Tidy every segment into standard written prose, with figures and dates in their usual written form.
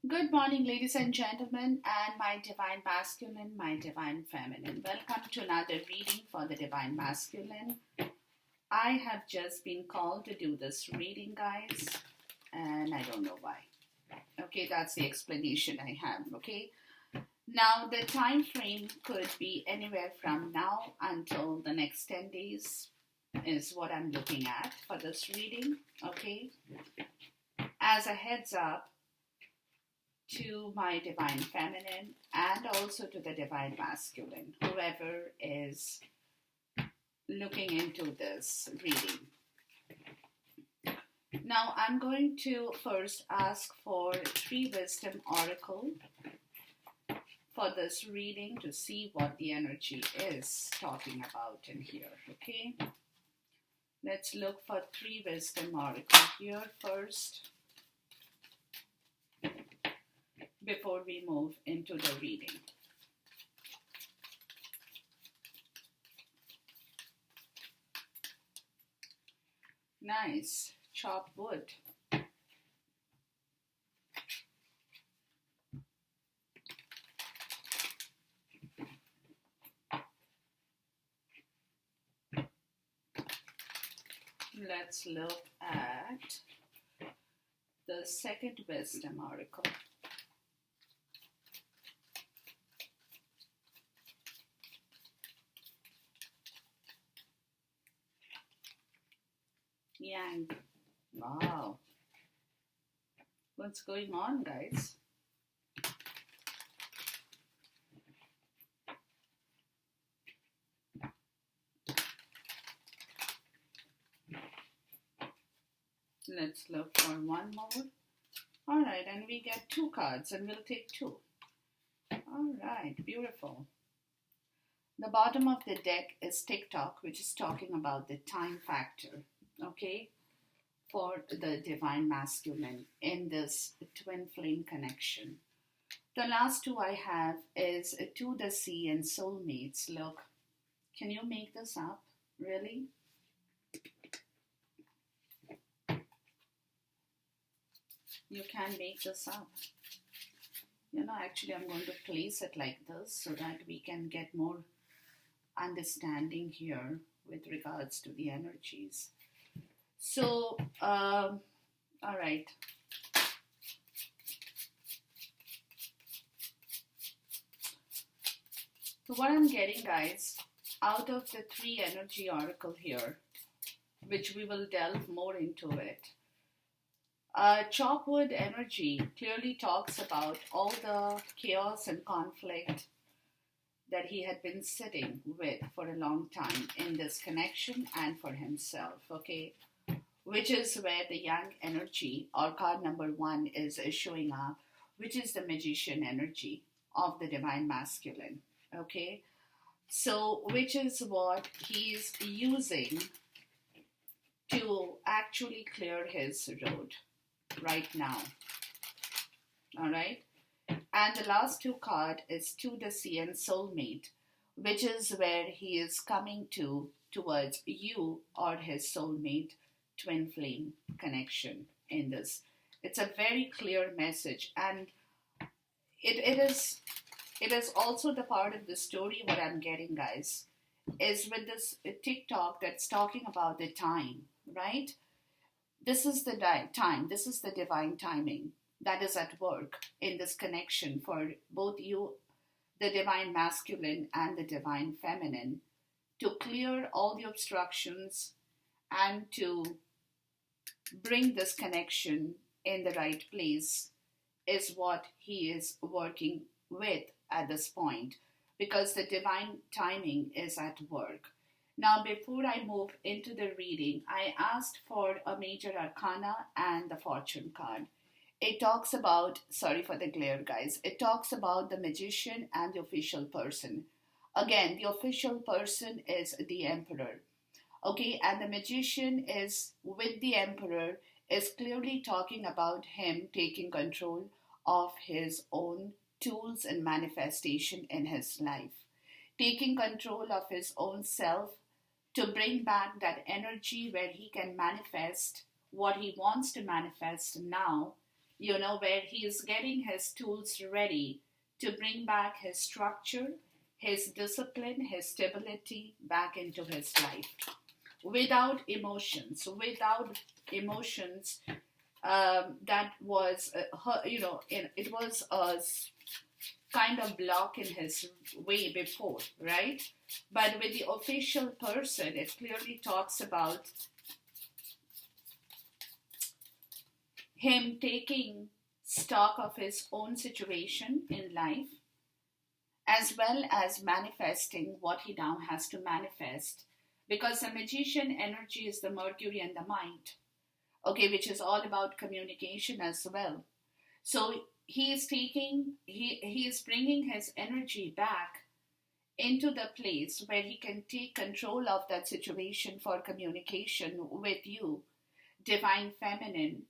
Good morning, ladies and gentlemen, and my divine masculine, my divine feminine. Welcome to another reading for the divine masculine. I have just been called to do this reading, guys, and I don't know why. Okay, that's the explanation I have. Okay, now the time frame could be anywhere from now until the next 10 days, is what I'm looking at for this reading. Okay, as a heads up, to my divine feminine and also to the divine masculine, whoever is looking into this reading. Now, I'm going to first ask for 3 wisdom oracle for this reading to see what the energy is talking about in here, okay? Let's look for 3 wisdom oracle here first before we move into the reading. Nice. Chop wood. Let's look at the second wisdom oracle. Yang. Wow. What's going on, guys? Let's look for one more. All right, and we get 2 cards, and we'll take 2. All right, beautiful. The bottom of the deck is TikTok, which is talking about the time factor, okay, for the divine masculine in this twin flame connection. The last 2 I have is To the Sea and Soulmates. Look, can you make this up? Really? You can make this up. Actually, I'm going to place it like this so that we can get more understanding here with regards to the energies. So, all right. So what I'm getting, guys, out of the 3 energy oracle here, which we will delve more into it, Chopwood energy clearly talks about all the chaos and conflict that he had been sitting with for a long time in this connection and for himself, okay? Which is where the Yang energy, or card number 1, is showing up, which is the magician energy of the divine masculine, okay? So, which is what he's using to actually clear his road right now. All right. And the last 2 card is To the Sea and Soulmate, which is where he is coming towards you or his soulmate twin flame connection in this. It's a very clear message, and it is also the part of the story. What I'm getting, guys, is with this TikTok that's talking about the time, right? This is the time, this is the divine timing that is at work in this connection for both you, the divine masculine and the divine feminine, to clear all the obstructions and to bring this connection in the right place is what he is working with at this point, because the divine timing is at work. Now, before I move into the reading, I asked for a major arcana and the fortune card. It talks about, sorry for the glare, guys, it talks about the magician and the official person. Again, the official person is the emperor. Okay, and the magician is with the emperor, is clearly talking about him taking control of his own tools and manifestation in his life, taking control of his own self to bring back that energy where he can manifest what he wants to manifest now where he is getting his tools ready to bring back his structure, his discipline, his stability back into his life. Without emotions, that was, it was a kind of block in his way before, right? But with the official person, it clearly talks about him taking stock of his own situation in life, as well as manifesting what he now has to manifest. Because the magician energy is the Mercury and the mind, okay, which is all about communication as well. So he is bringing his energy back into the place where he can take control of that situation for communication with you, divine feminine,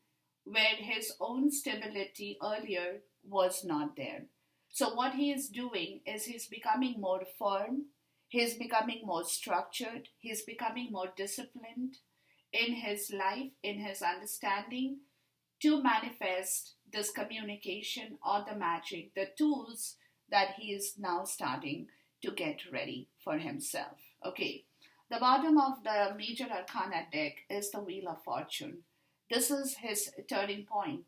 where his own stability earlier was not there. So, what he is doing is he's becoming more firm, he's becoming more structured, he's becoming more disciplined in his life, in his understanding, to manifest this communication or the magic, the tools that he is now starting to get ready for himself. Okay, the bottom of the major arcana deck is the Wheel of Fortune. This is his turning point.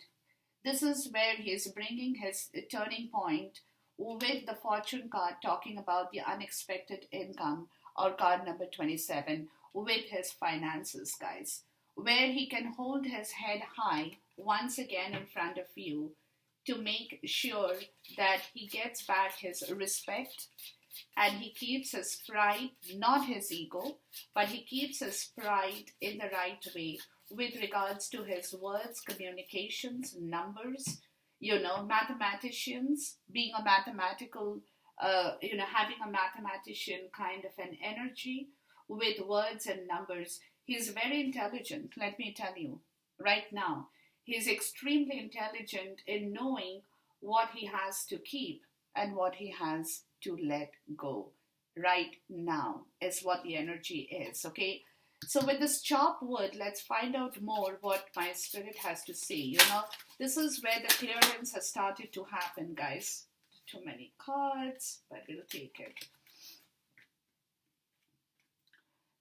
This is where he is bringing his turning point with the fortune card talking about the unexpected income, or card number 27, with his finances, guys, where he can hold his head high once again in front of you to make sure that he gets back his respect and he keeps his pride, not his ego, but he keeps his pride in the right way with regards to his words, communications, numbers, mathematicians, being a mathematical, having a mathematician kind of an energy with words and numbers. He's very intelligent, let me tell you, right now. He's extremely intelligent in knowing what he has to keep and what he has to let go. Right now is what the energy is, okay? So with this chop wood, let's find out more what my spirit has to say. This is where the clearance has started to happen, guys. Too many cards, but we'll take it.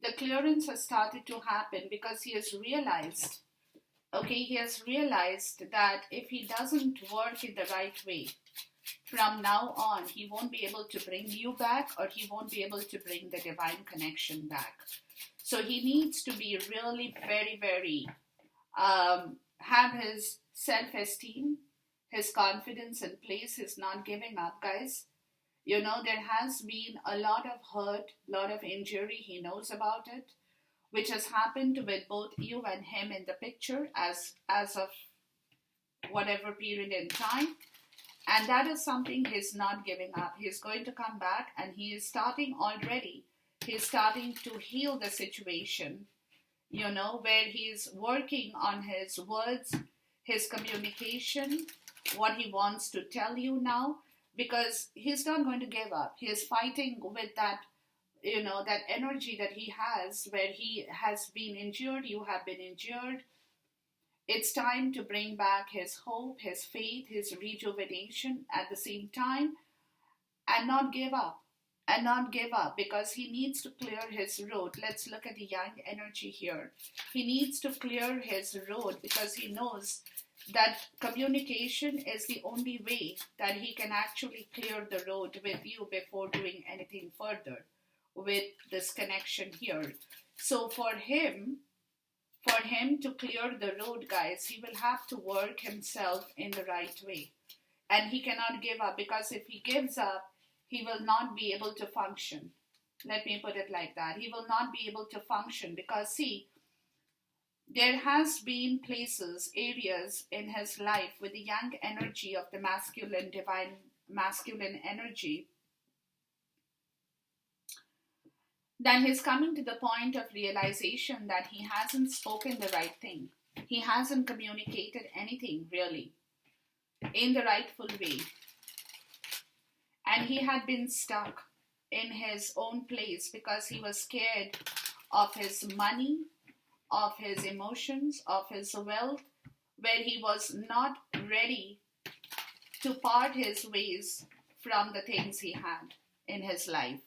The clearance has started to happen because he has realized that if he doesn't work in the right way, from now on, he won't be able to bring you back, or he won't be able to bring the divine connection back. So he needs to be really very, very, have his self-esteem, his confidence in place, his not giving up, guys. There has been a lot of hurt, a lot of injury, he knows about it, which has happened with both you and him in the picture as of whatever period in time. And that is something he's not giving up. He's going to come back, and he is starting already. He's starting to heal the situation, where he's working on his words, his communication, what he wants to tell you now, because he's not going to give up. He is fighting with that, that energy that he has, where he has been injured, you have been injured. It's time to bring back his hope, his faith, his rejuvenation at the same time, and not give up. And not give up, because he needs to clear his road. Let's look at the yang energy here. He needs to clear his road because he knows that communication is the only way that he can actually clear the road with you before doing anything further with this connection here. So for him to clear the road, guys, he will have to work himself in the right way. And he cannot give up, because if he gives up, he will not be able to function. Let me put it like that. He will not be able to function because, see, there has been places, areas in his life with the yang energy of the masculine, divine masculine energy, then he's coming to the point of realization that he hasn't spoken the right thing. He hasn't communicated anything really in the rightful way. And he had been stuck in his own place because he was scared of his money, of his emotions, of his wealth, where he was not ready to part his ways from the things he had in his life,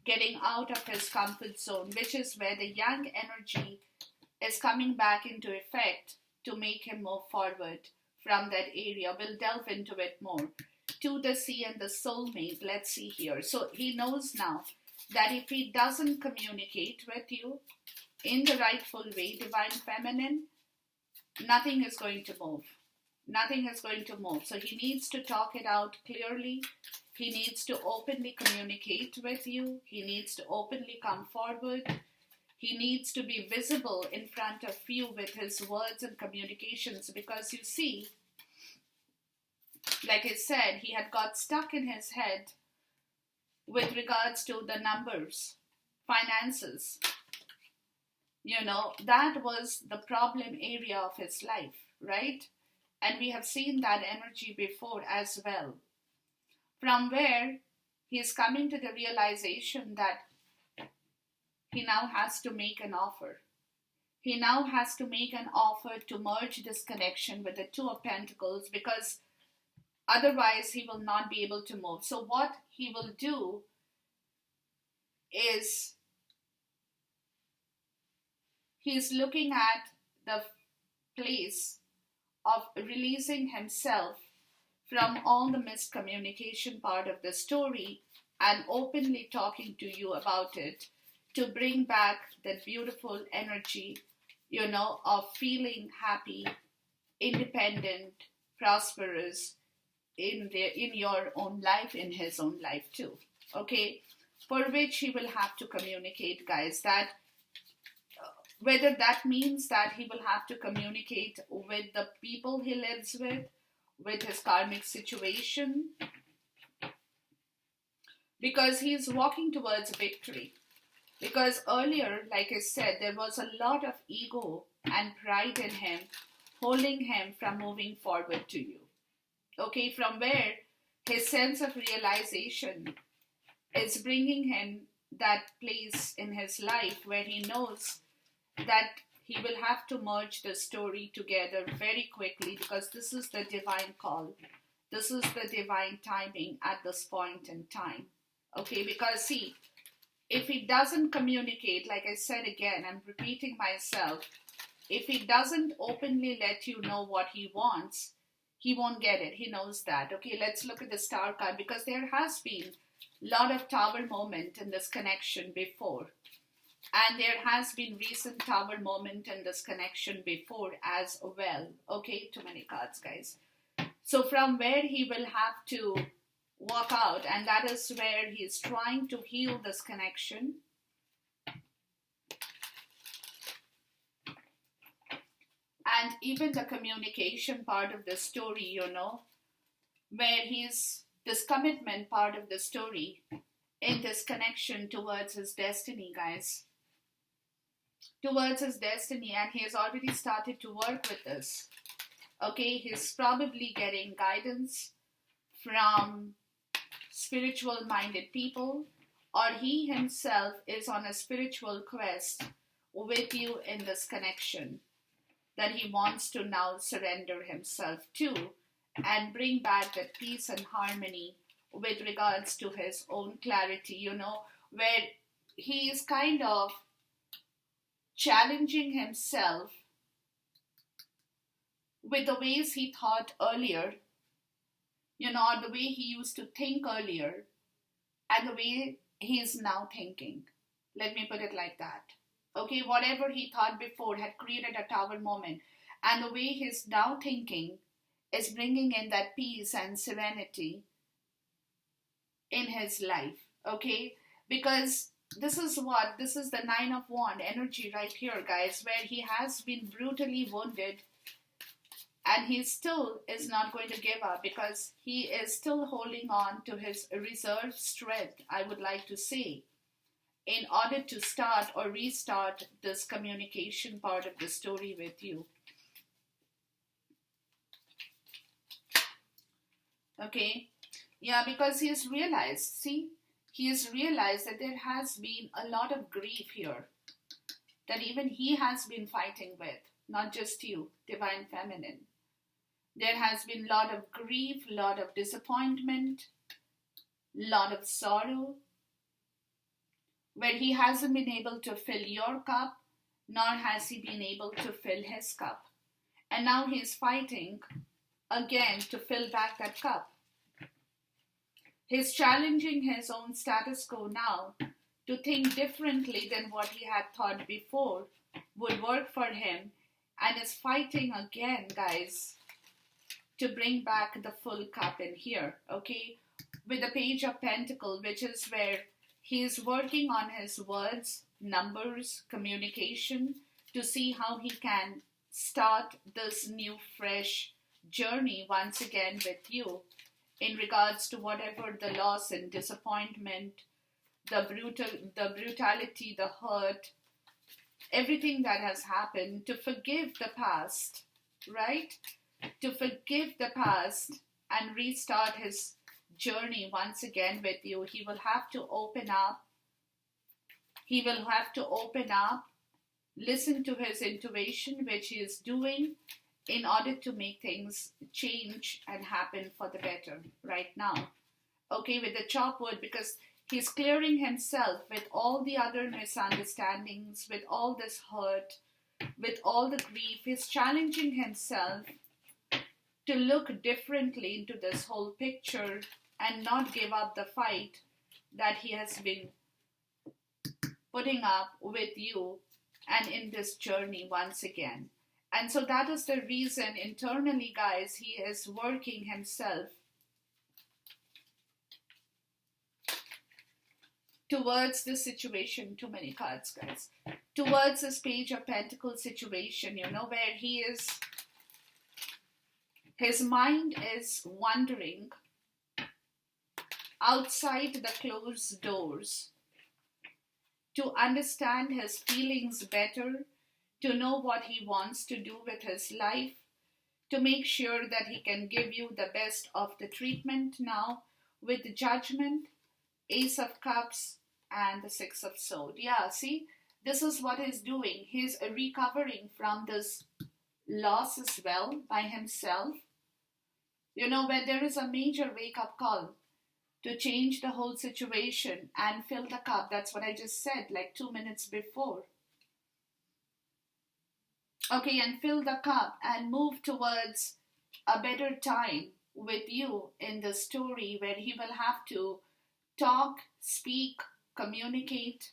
getting out of his comfort zone, which is where the yang energy is coming back into effect to make him move forward from that area. We'll delve into it more. To the sea and the soulmate, let's see here. So he knows now that if he doesn't communicate with you in the rightful way, divine feminine, nothing is going to move. Nothing is going to move. So he needs to talk it out clearly. He needs to openly communicate with you. He needs to openly come forward. He needs to be visible in front of you with his words and communications, because you see, like I said, he had got stuck in his head with regards to the numbers, finances. That was the problem area of his life, right? And we have seen that energy before as well. From where he is coming to the realization that he now has to make an offer. He now has to make an offer to merge this connection with the Two of Pentacles, because otherwise he will not be able to move. So what he will do is he's looking at the place of releasing himself from all the miscommunication part of the story and openly talking to you about it, to bring back that beautiful energy, of feeling happy, independent, prosperous in your own life, in his own life too. Okay, for which he will have to communicate, guys, that whether that means that he will have to communicate with the people he lives with his karmic situation, because he is walking towards victory. Because earlier, like I said, there was a lot of ego and pride in him, holding him from moving forward to you. Okay, from where his sense of realization is bringing him that place in his life where he knows that he will have to merge the story together very quickly, because this is the divine call. This is the divine timing at this point in time. Okay, because see, if he doesn't communicate, like I said again, I'm repeating myself, if he doesn't openly let you know what he wants, he won't get it. He knows that. Okay, let's look at the star card, because there has been a lot of tower moment in this connection before. And there has been recent tower moment in this connection before as well. Okay, too many cards, guys. So from where he will have to walk out, and that is where he is trying to heal this connection. And even the communication part of the story, where he's this commitment part of the story in this connection towards his destiny, guys. Towards his destiny, and he has already started to work with this. Okay, he's probably getting guidance from spiritual minded people, or he himself is on a spiritual quest with you in this connection that he wants to now surrender himself to and bring back that peace and harmony with regards to his own clarity, where he is kind of challenging himself with the ways he thought earlier, or the way he used to think earlier, and the way he is now thinking. Let me put it like that. Okay, whatever he thought before had created a tower moment, and the way he's now thinking is bringing in that peace and serenity in his life. Okay, because this is the 9 of Wands energy right here, guys, where he has been brutally wounded, and he still is not going to give up, because he is still holding on to his reserve strength, I would like to say, in order to start or restart this communication part of the story with you. Okay, yeah, because he has realized that there has been a lot of grief here that even he has been fighting with. not just you, Divine Feminine. There has been a lot of grief, a lot of disappointment, a lot of sorrow, where he hasn't been able to fill your cup, nor has he been able to fill his cup. And now he's fighting again to fill back that cup. He's challenging his own status quo now to think differently than what he had thought before would work for him, and is fighting again, guys, to bring back the full cup in here, okay? With the Page of Pentacles, which is where he is working on his words, numbers, communication, to see how he can start this new, fresh journey once again with you in regards to whatever the loss and disappointment, the brutality, the hurt, everything that has happened, to forgive the past, right? To forgive the past and restart his journey once again with you. He will have to open up. He will have to open up, listen to his intuition, which he is doing in order to make things change and happen for the better right now. Okay, with the chop wood, because he's clearing himself with all the other misunderstandings, with all this hurt, with all the grief. He's challenging himself to look differently into this whole picture and not give up the fight that he has been putting up with you and in this journey once again. And so that is the reason internally, guys, he is working himself towards this situation. Too many cards, guys. Towards this Page of Pentacles situation, where he is, his mind is wandering outside the closed doors to understand his feelings better, to know what he wants to do with his life, to make sure that he can give you the best of the treatment now with the Judgment, Ace of Cups, and the Six of Swords. Yeah, see, this is what he's doing. He's recovering from this loss as well by himself. Where there is a major wake-up call to change the whole situation and fill the cup. That's what I just said, like 2 minutes before. Okay, and fill the cup and move towards a better time with you in the story, where he will have to talk, speak, communicate,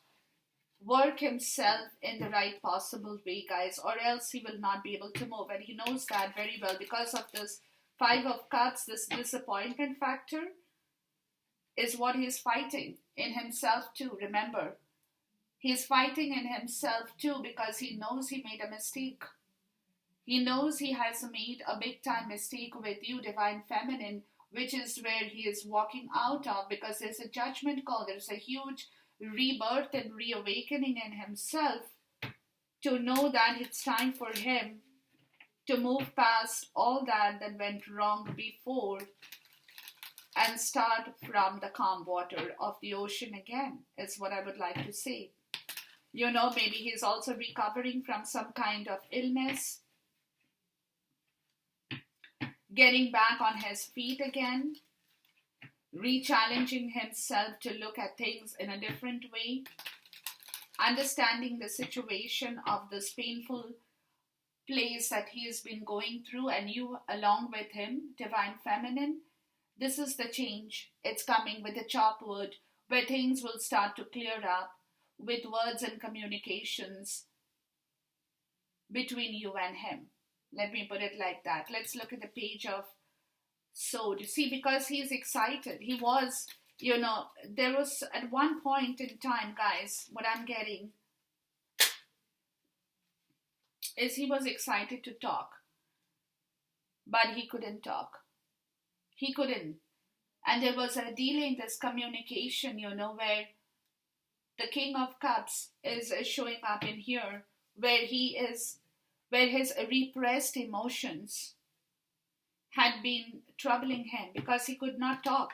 work himself in the right possible way, guys, or else he will not be able to move. And he knows that very well because of this Five of Cups, this disappointment factor is what he's fighting in himself too. Remember, he's fighting in himself too because he knows he made a mistake. He knows he has made a big time mistake with you, Divine Feminine, which is where he is walking out of, because there's a judgment call. There's a huge rebirth and reawakening in himself to know that it's time for him to move past all that went wrong before and start from the calm water of the ocean again, is what I would like to say. Maybe he's also recovering from some kind of illness, getting back on his feet again, re-challenging himself to look at things in a different way, understanding the situation of this painful place that he has been going through, and you along with him, Divine Feminine. This is the change. It's coming with the chop wood, where things will start to clear up with words and communications between you and him. Let me put it like that. Let's look at the Page of Swords. You see, because he's excited. He was, there was at one point in time, guys, what I'm getting is he was excited to talk, but he couldn't talk. He couldn't. And there was a delay in this communication, where the King of Cups is showing up in here, where his repressed emotions had been troubling him because he could not talk.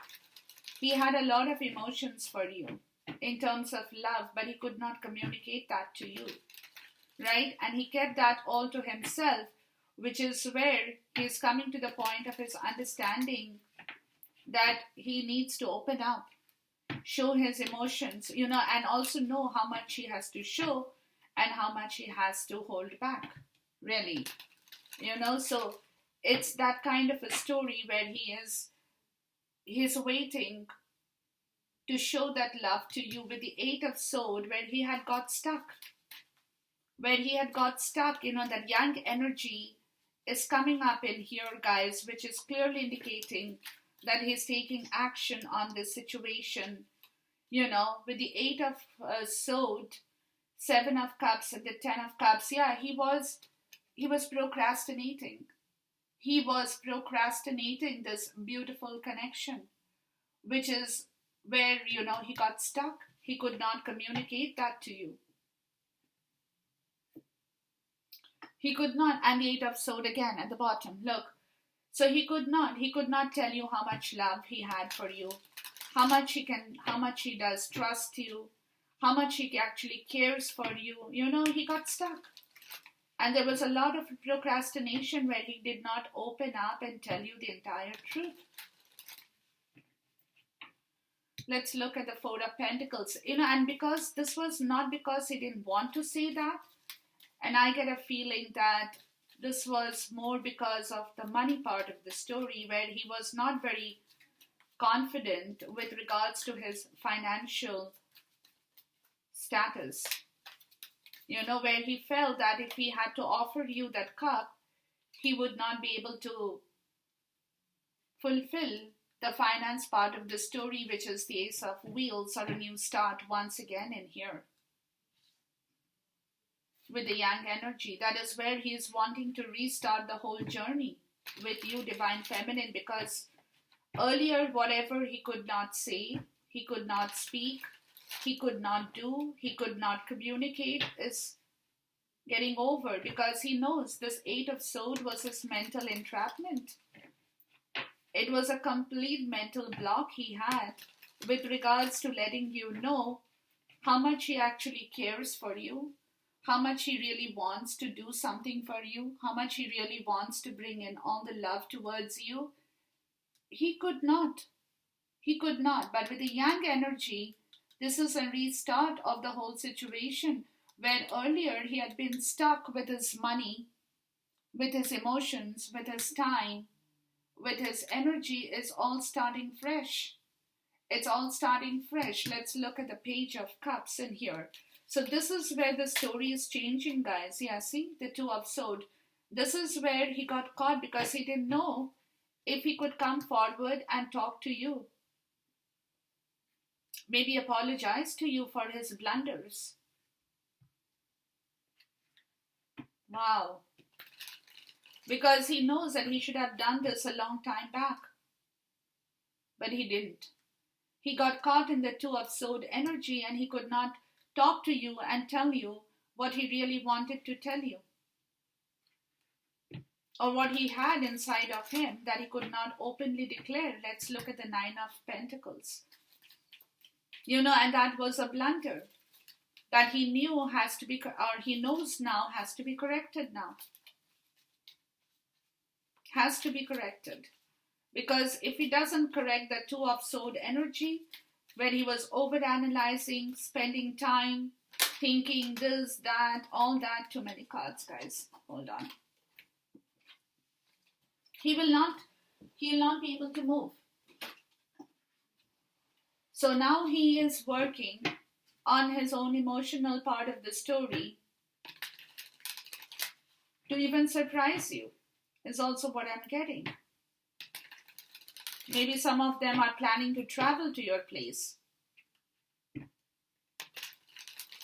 He had a lot of emotions for you in terms of love, but he could not communicate that to you. right? And he kept that all to himself, which is where he's coming to the point of his understanding that he needs to open up, show his emotions, and also know how much he has to show and how much he has to hold back, really. So it's that kind of a story where he's waiting to show that love to you with the Eight of Swords, where he had got stuck. That yang energy is coming up in here, guys, which is clearly indicating that he's taking action on this situation. With the Eight of Swords, Seven of Cups, and the Ten of Cups. Yeah, he was procrastinating. He was procrastinating this beautiful connection, which is where, he got stuck. He could not communicate that to you. He could not. And the Eight of Swords again at the bottom. Look. So he could not tell you how much love he had for you, how much he does trust you, how much he actually cares for you. He got stuck. And there was a lot of procrastination where he did not open up and tell you the entire truth. Let's look at the Four of Pentacles. And because this was not because he didn't want to say that, and I get a feeling that this was more because of the money part of the story, where he was not very confident with regards to his financial status. Where he felt that if he had to offer you that cup, he would not be able to fulfill the finance part of the story, which is the Ace of Wheels, or a new start once again in here. With the yang energy, that is where he is wanting to restart the whole journey with you, Divine Feminine, because earlier, whatever he could not say, he could not speak, he could not do, he could not communicate, is getting over, because he knows this Eight of Swords was his mental entrapment. It was a complete mental block he had with regards to letting you know how much he actually cares for you, how much he really wants to do something for you, how much he really wants to bring in all the love towards you. He could not. But with the yang energy, this is a restart of the whole situation, where earlier he had been stuck with his money, with his emotions, with his time, with his energy. Is all starting fresh. It's all starting fresh. Let's look at the Page of Cups in here. So this is where the story is changing, guys. Yeah, see? The Two of Swords. This is where he got caught because he didn't know if he could come forward and talk to you. Maybe apologize to you for his blunders. Wow. Because he knows that he should have done this a long time back. But he didn't. He got caught in the Two of Swords energy, and he could not talk to you and tell you what he really wanted to tell you, or what he had inside of him that he could not openly declare. Let's look at the Nine of Pentacles. And that was a blunder that he knew has to be, or he knows now has to be corrected now. Has to be corrected. Because if he doesn't correct the Two of Swords energy, where he was overanalyzing, spending time, thinking this, that, all that, too many cards, guys. Hold on. He will not be able to move. So now he is working on his own emotional part of the story to even surprise you, is also what I'm getting. Maybe some of them are planning to travel to your place.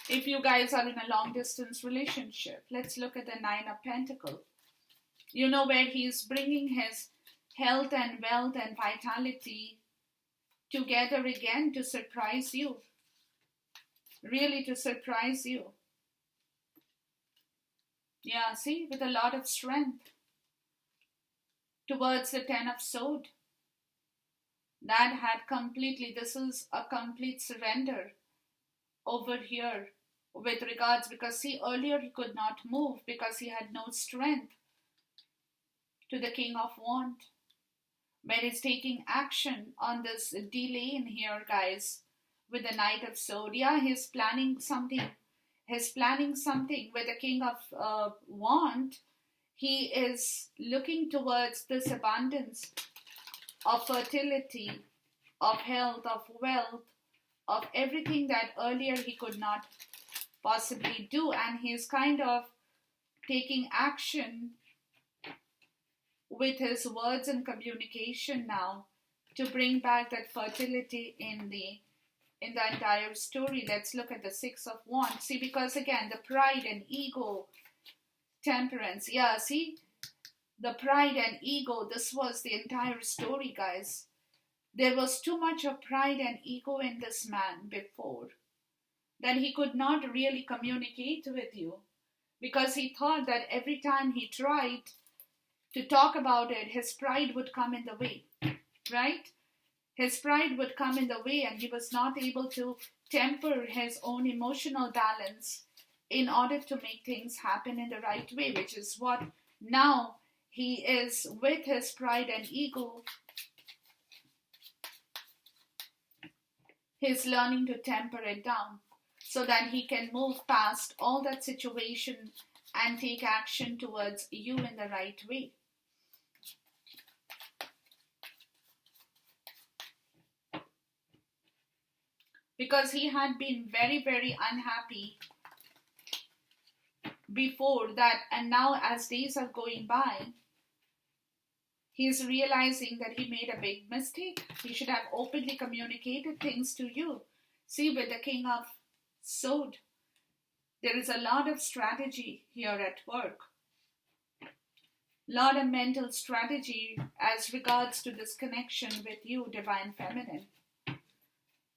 If you guys are in a long distance relationship, let's look at the Nine of Pentacles. Where he's bringing his health and wealth and vitality together again to surprise you. Really to surprise you. Yeah, see, with a lot of strength. Towards the Ten of Swords. That had completely, this is a complete surrender over here, with regards, because see, earlier he could not move because he had no strength, to the King of Wands, where he's taking action on this delay in here, guys, with the Knight of Swords. Yeah, he's planning something. He's planning something with the King of Wands. He is looking towards this abundance of fertility, of health, of wealth, of everything that earlier he could not possibly do. And he's kind of taking action with his words and communication now to bring back that fertility in the entire story. Let's look at the Six of Wands. See, because again, the pride and ego, temperance. Yeah, see, the pride and ego, this was the entire story, guys. There was too much of pride and ego in this man before, that he could not really communicate with you, because he thought that every time he tried to talk about it, his pride would come in the way, right? His pride would come in the way, and he was not able to temper his own emotional balance in order to make things happen in the right way, which is what now he is with his pride and ego. He's learning to temper it down so that he can move past all that situation and take action towards you in the right way. Because he had been very, very unhappy before that, and now as days are going by, he's realizing that he made a big mistake. He should have openly communicated things to you. See, with the King of Swords, there is a lot of strategy here at work. Lot of mental strategy as regards to this connection with you, Divine Feminine,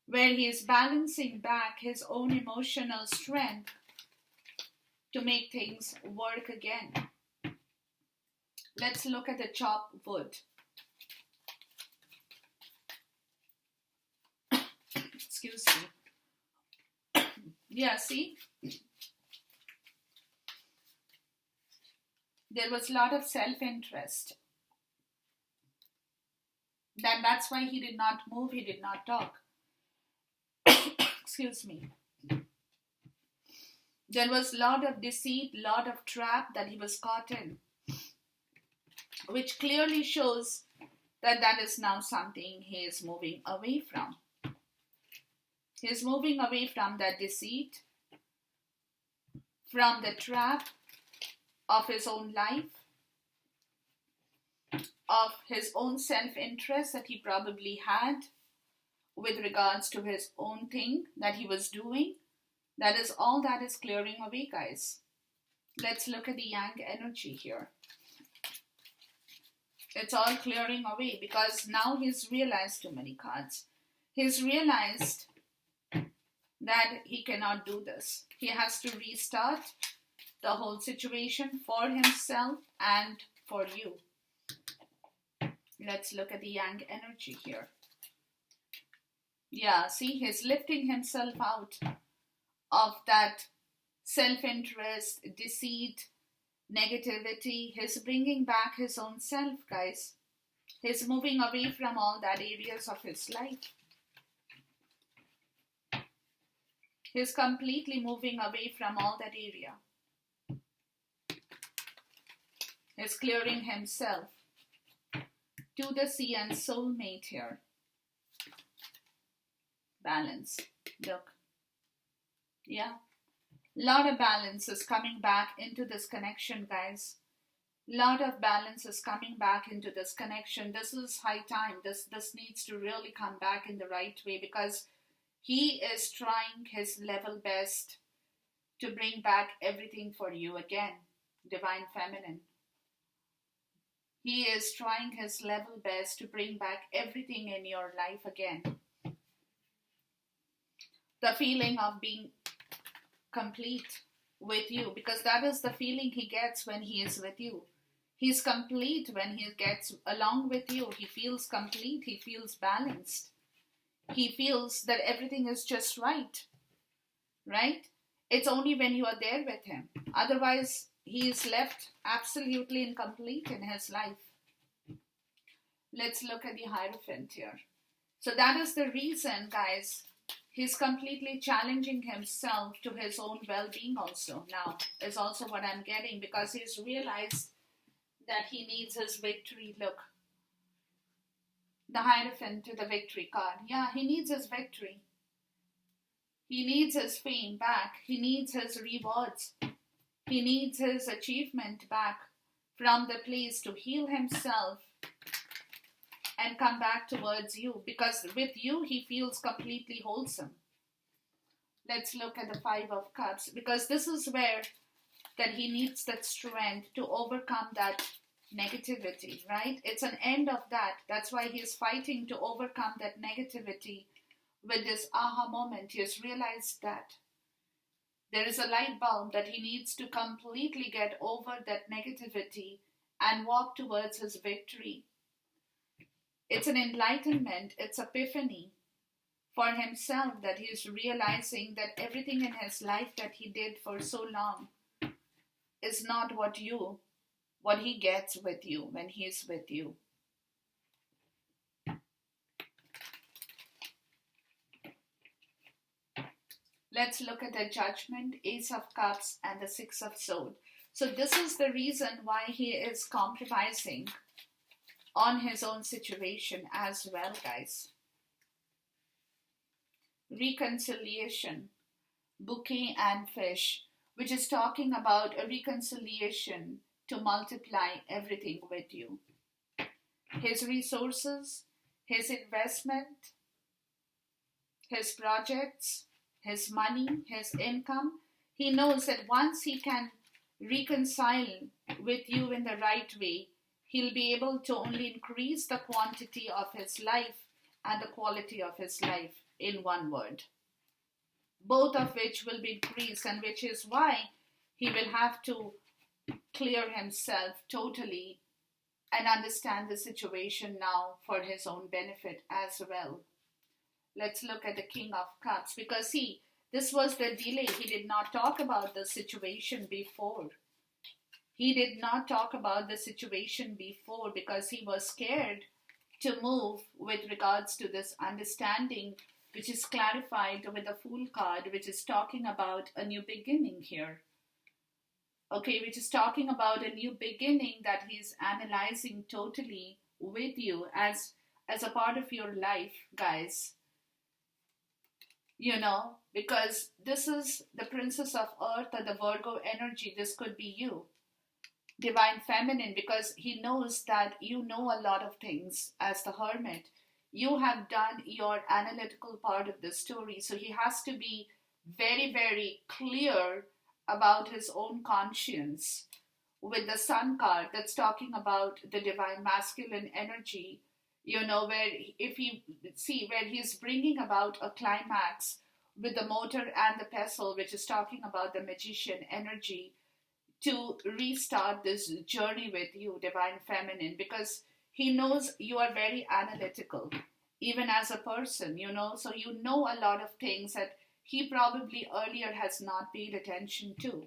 where he is balancing back his own emotional strength to make things work again. Let's look at the chop wood. Excuse me. Yeah, see? There was a lot of self-interest. That's why he did not move, he did not talk. Excuse me. There was a lot of deceit, lot of trap that he was caught in, which clearly shows that that is now something he is moving away from. He is moving away from that deceit, from the trap of his own life, of his own self-interest that he probably had with regards to his own thing that he was doing. That is all that is clearing away, guys. Let's look at the Yang energy here. It's all clearing away because now he's realized too many cards. He's realized that he cannot do this. He has to restart the whole situation for himself and for you. Let's look at the Yang energy here. Yeah, see, he's lifting himself out of that self-interest, deceit, negativity. He's bringing back his own self, guys. He's moving away from all that areas of his life. He's completely moving away from all that area. He's clearing himself to the sea and soulmate here. Balance. Look. Yeah. Lot of balance is coming back into this connection, guys. Lot of balance is coming back into this connection. This is high time. This needs to really come back in the right way, because he is trying his level best to bring back everything for you again, Divine Feminine. He is trying his level best to bring back everything in your life again. The feeling of being complete with you, because that is the feeling he gets when he is with you. He's complete when he gets along with you. He feels complete. He feels balanced. He feels that everything is just right? It's only when you are there with him. Otherwise, he is left absolutely incomplete in his life. Let's look at the Hierophant here. So that is the reason, guys, he's completely challenging himself to his own well-being also now, is also what I'm getting, because he's realized that he needs his victory. Look, the Hierophant to the victory card. Yeah, he needs his victory. He needs his fame back. He needs his rewards. He needs his achievement back from the place to heal himself and come back towards you, because with you he feels completely wholesome. Let's look at the Five of Cups, because this is where that he needs that strength to overcome that negativity, right? It's an end of that. That's why he's fighting to overcome that negativity. With this aha moment, he has realized that there is a light bulb that he needs to completely get over that negativity and walk towards his victory. It's an enlightenment, it's epiphany for himself, that he is realizing that everything in his life that he did for so long is not what he gets with you when he is with you. Let's look at the Judgment, Ace of Cups, and the Six of Swords. So this is the reason why he is compromising on his own situation as well, guys. Reconciliation, bouquet and fish, which is talking about a reconciliation to multiply everything with you. His resources, his investment, his projects, his money, his income. He knows that once he can reconcile with you in the right way, he'll be able to only increase the quantity of his life and the quality of his life, in one word. Both of which will be increased, and which is why he will have to clear himself totally and understand the situation now for his own benefit as well. Let's look at the King of Cups, because see, this was the delay. He did not talk about the situation before. He did not talk about the situation before because he was scared to move with regards to this understanding, which is clarified with the Fool card, which is talking about a new beginning here. Okay, which is talking about a new beginning that he's analyzing totally with you as a part of your life, guys. You know, because this is the Princess of Earth or the Virgo energy. This could be you. Divine Feminine, because he knows that you know a lot of things as the Hermit. You have done your analytical part of the story. So he has to be very, very clear about his own conscience. With the Sun card, that's talking about the Divine Masculine energy, you know, where if he see where he's bringing about a climax with the Motor and the Pestle, which is talking about the Magician energy, to restart this journey with you, Divine Feminine, because he knows you are very analytical, even as a person, you know, so you know a lot of things that he probably earlier has not paid attention to.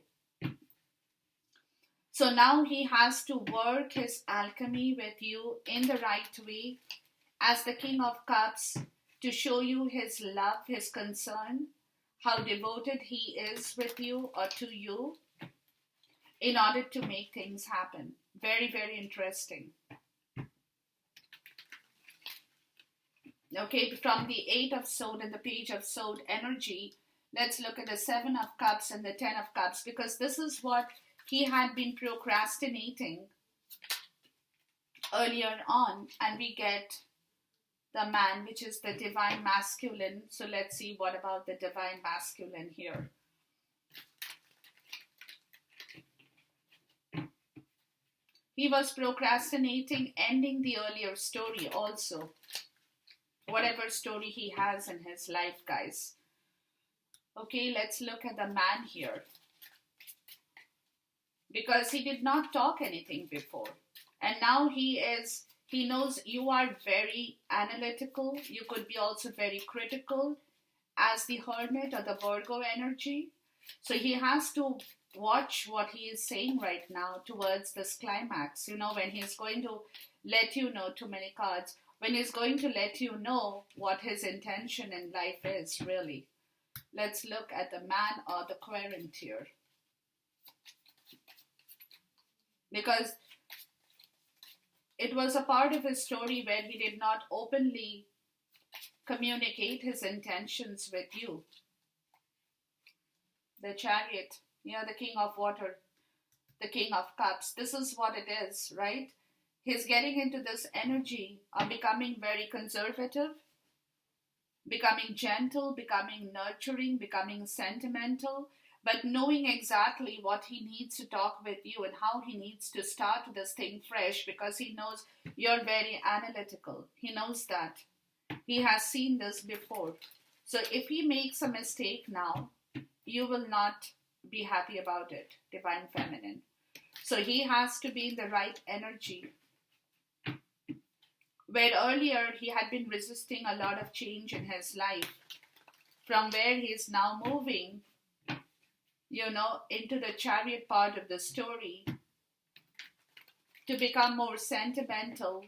So now he has to work his alchemy with you in the right way as the King of Cups to show you his love, his concern, how devoted he is with you or to you in order to make things happen. Very, very interesting. Okay, from the Eight of Swords and the Page of Swords energy, let's look at the Seven of Cups and the Ten of Cups, because this is what he had been procrastinating earlier on, and we get the Man, which is the Divine Masculine. So let's see what about the Divine Masculine here. He was procrastinating ending the earlier story also, whatever story he has in his life, guys. Okay, let's look at the Man here, because he did not talk anything before, and now he knows you are very analytical. You could be also very critical as the Hermit or the Virgo energy. So he has to watch what he is saying right now towards this climax. When he's going to let you know, too many cards, when he's going to let you know what his intention in life is, really. Let's look at the man or the querent here. Because it was a part of his story where he did not openly communicate his intentions with you. The Chariot, the King of Water, the King of Cups. This is what it is, right? He's getting into this energy of becoming very conservative, becoming gentle, becoming nurturing, becoming sentimental, but knowing exactly what he needs to talk with you and how he needs to start this thing fresh, because he knows you're very analytical. He knows that. He has seen this before. So if he makes a mistake now, you will not be happy about it, Divine Feminine. So he has to be in the right energy. Where earlier he had been resisting a lot of change in his life, from where he is now moving, into the Chariot part of the story, to become more sentimental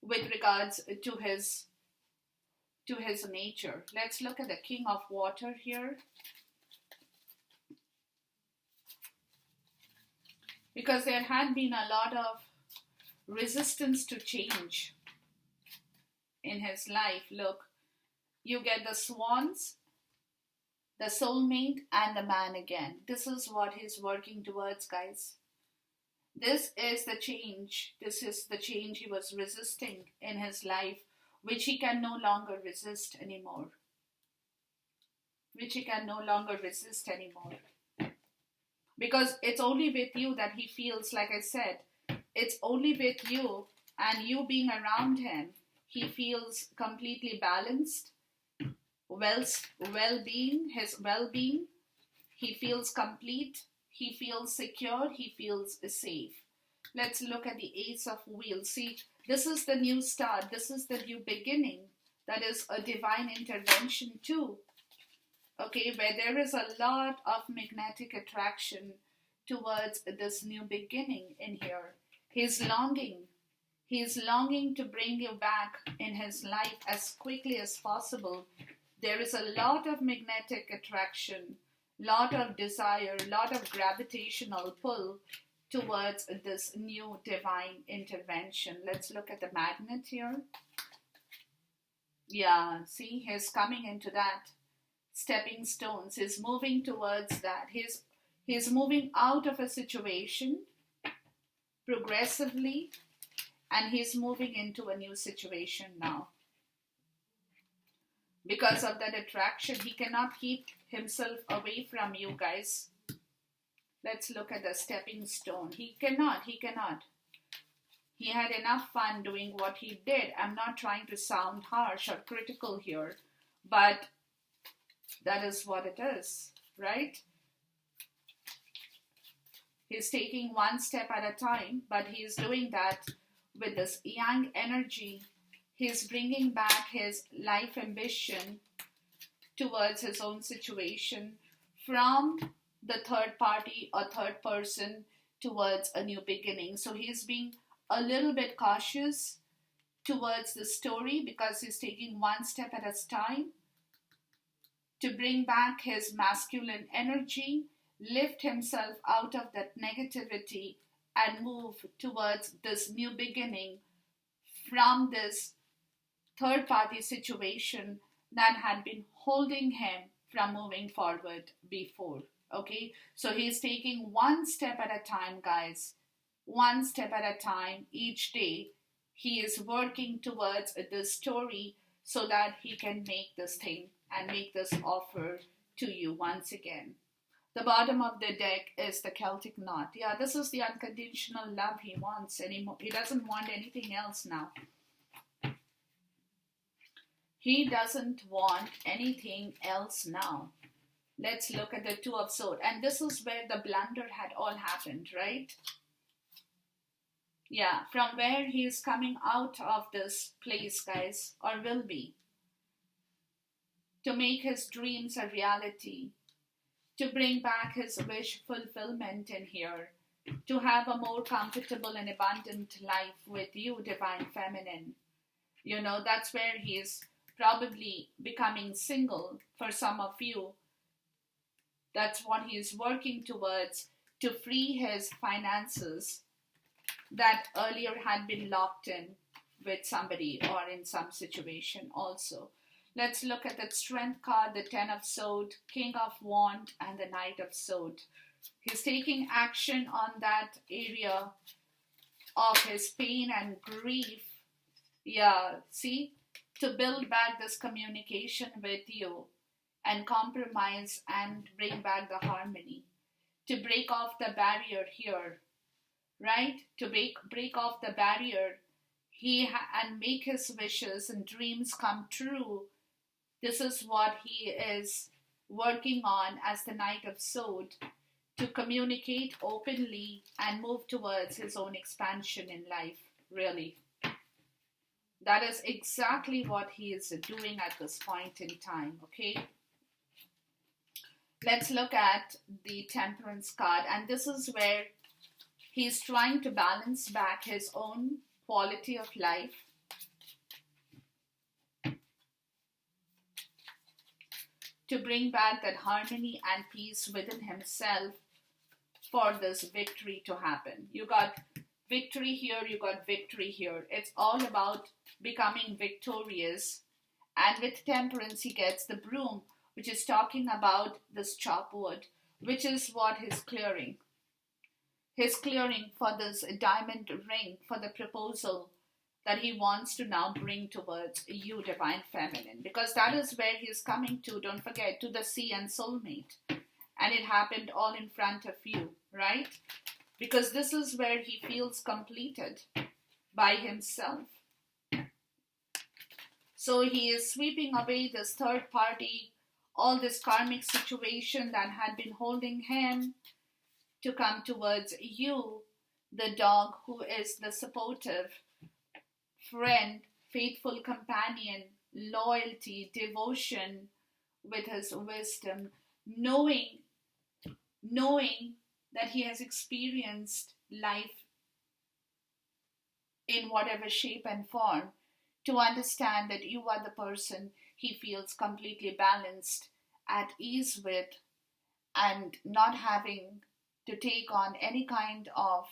with regards to his nature. Let's look at the King of Water here. Because there had been a lot of resistance to change in his life. Look, you get the swans, the soulmate, and the man again. This is what he's working towards, guys. This is the change. This is the change he was resisting in his life, which he can no longer resist anymore. Because it's only with you that he feels, like I said, it's only with you and you being around him, he feels completely balanced, well-being, his well-being. He feels complete, he feels secure, he feels safe. Let's look at the Ace of Wheels. See, this is the new start, this is the new beginning. That is a divine intervention too. Okay, where there is a lot of magnetic attraction towards this new beginning in here. He's longing to bring you back in his life as quickly as possible. There is a lot of magnetic attraction, lot of desire, lot of gravitational pull towards this new divine intervention. Let's look at the Magnet here. Yeah, see, he's coming into that. Stepping stones. He's moving towards that. He's moving out of a situation progressively, and he's moving into a new situation now. Because of that attraction, he cannot keep himself away from you, guys. Let's look at the stepping stone. He cannot. He had enough fun doing what he did. I'm not trying to sound harsh or critical here, but that is what it is, right? He's taking one step at a time, but he's doing that with this yang energy. He's bringing back his life ambition towards his own situation from the third party or third person towards a new beginning. So he's being a little bit cautious towards the story because he's taking one step at a time to bring back his masculine energy, lift himself out of that negativity and move towards this new beginning from this third party situation that had been holding him from moving forward before. Okay, so he's taking one step at a time, guys. One step at a time each day. He is working towards this story so that he can make this thing and make this offer to you once again. The bottom of the deck is the Celtic knot. Yeah, this is the unconditional love he wants anymore. He doesn't want anything else now. He doesn't want anything else now. Let's look at the Two of Swords. And this is where the blunder had all happened, right? Yeah, from where he is coming out of this place, guys, or will be, to make his dreams a reality, to bring back his wish fulfillment in here, to have a more comfortable and abundant life with you, Divine Feminine. You know, that's where he is probably becoming single for some of you. That's what he is working towards, to free his finances that earlier had been locked in with somebody or in some situation also. Let's look at that Strength card, the Ten of Swords, King of Wand, and the Knight of Swords. He's taking action on that area of his pain and grief. Yeah, see, to build back this communication with you and compromise and bring back the harmony, to break off the barrier here, right? To break off the barrier and make his wishes and dreams come true. This is what he is working on as the Knight of Swords, to communicate openly and move towards his own expansion in life, really. That is exactly what he is doing at this point in time, okay? Let's look at the Temperance card, and this is where he's trying to balance back his own quality of life, to bring back that harmony and peace within himself for this victory to happen. You got victory here, you got victory here. It's all about becoming victorious. And with Temperance, he gets the broom, which is talking about this chop wood, which is what he's clearing. He's clearing for this diamond ring, for the proposal that he wants to now bring towards you, Divine Feminine. Because that is where he's coming to, don't forget, to the sea and soulmate. And it happened all in front of you, right? Because this is where he feels completed by himself. So he is sweeping away this third party, all this karmic situation that had been holding him, to come towards you, the dog, who is the supportive friend, faithful companion, loyalty, devotion, with his wisdom, knowing that he has experienced life in whatever shape and form, to understand that you are the person he feels completely balanced, at ease with, and not having to take on any kind of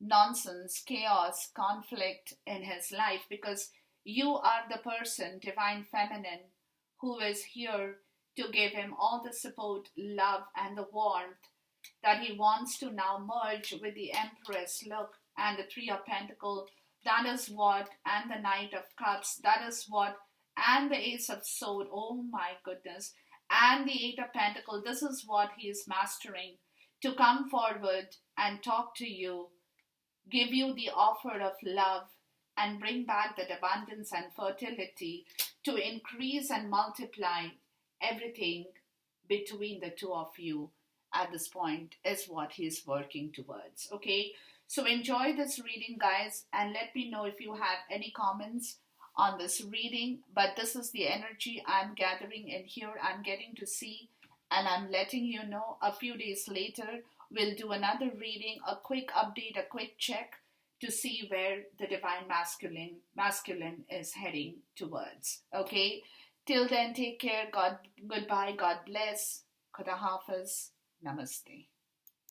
nonsense, chaos, conflict in his life, because you are the person, Divine Feminine, who is here to give him all the support, love, and the warmth that he wants to now merge with the Empress, look, and the Three of Pentacles. That is what, and the Knight of Cups, that is what, and the Ace of Swords, oh my goodness, and the Eight of Pentacles. This is what he is mastering, to come forward and talk to you, give you the offer of love, and bring back that abundance and fertility, to increase and multiply everything between the two of you at this point, is what he's working towards. Okay, so enjoy this reading, guys, and let me know if you have any comments on this reading. But this is the energy I'm gathering in here, I'm getting to see, and I'm letting you know. A few days later we'll do another reading, a quick update, a quick check, to see where the Divine Masculine is heading towards. Okay, till then, take care. Goodbye, God bless. Khuda Hafiz. Namaste.